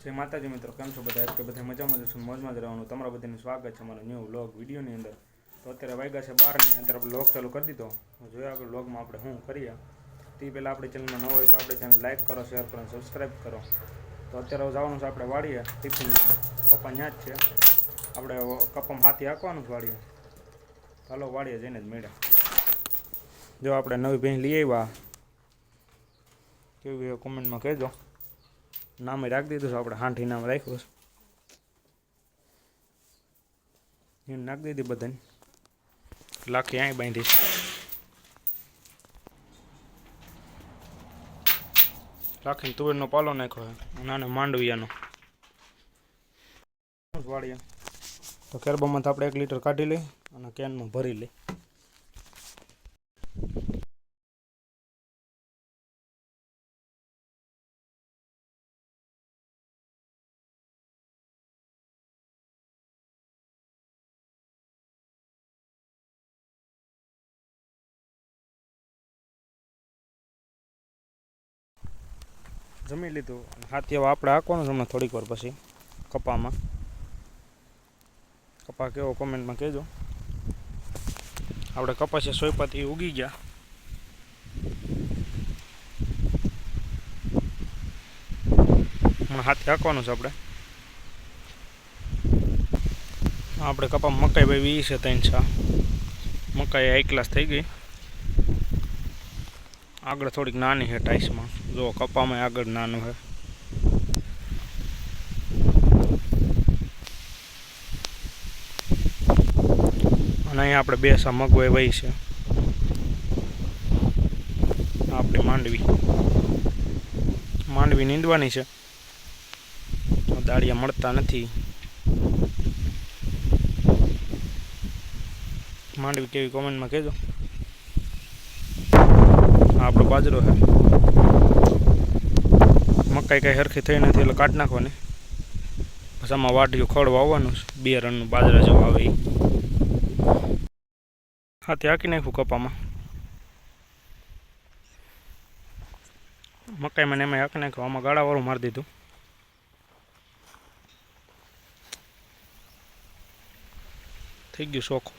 જય માતાજી મિત્રો, કેમ છો બધા? કે બધા મજામાં જશો, મોજમાં જ રહેવાનું. તમારા બધાનું સ્વાગત છે મારા ન્યૂ વ્લોગ વિડીયોની અંદર. તો અત્યારે વાગ્યા છે 12 ને અત્યારે આપણે વ્લોગ ચાલુ કરી દીધો. જોયા આગળ વ્લોગમાં આપણે શું કરીએ તે પહેલાં આપણી ચેનલમાં ન હોય તો આપણે ચેનલ લાઈક કરો, શેર કરો, સબસ્ક્રાઈબ કરો. તો અત્યારે જવાનું છે આપણે વાડીએ ટિફિન. પપ્પા ત્યાં જ છે, આપણે કપમ હાથી હાંકવાનું જ વાડીએ. ચાલો વાડીએ જઈને જ મળ્યા. જો આપણે નવી ભેંસ લઈ આવ્યા, કેવી કોમેન્ટમાં કહેજો. નામે રાખી દીધું છે આપણે, હાંઠી નામ રાખ્યું છે. નાખી દીધી બધાને. લાખી અહીં બાંધી રાખીને તુવેરનો પાલો નાખ્યો છે અને આને માંડવિયાનો વાળીએ. તો કેરબામાં આપણે 1 લીટર કાઢી લઈ અને કેનમાં ભરી લઈ. જમી લીધું અને હાથી હવે આપણે હાંકવાનું છે હમણાં થોડીક વાર પછી કપામાં. કપા કેવો કોમેન્ટમાં કહેજો. આપણે કપાસિયા સોયપાથી ઉગી ગયા. હમણાં હાથી હાંકવાનું છે આપણે કપામાં મકાઈ વાવી છે 3-4. મકાઈ હાઈ ક્લાસ થઈ ગઈ. આગળ થોડીક નાની છે ટાઈસમાં. જો કપામાં આગળ નાનું છે. અને અહીંયા આપણે 2 સા મગવાઈ વહી છે. આપણી માંડવી નીંદવાની છે. દાળિયા મળતા નથી. માંડવી કેવી કોમેન્ટમાં કહેજો. આપણો બાજરો છે. મકાઈ કાંઈ સરખી થઈ નથી એટલે કાઢી નાખવાની. બસ આમાં વાટીયું ખડ વાવવાનું છે. 2 રણનું બાજરા જેવું આવે એ. હાથી હાંકી નાખ્યું કપામાં. મકાઈમાં ને એમાં હાંકી નાખ્યું. આમાં ગાળાવાળું મારી દીધું. થઈ ગયું શોખ.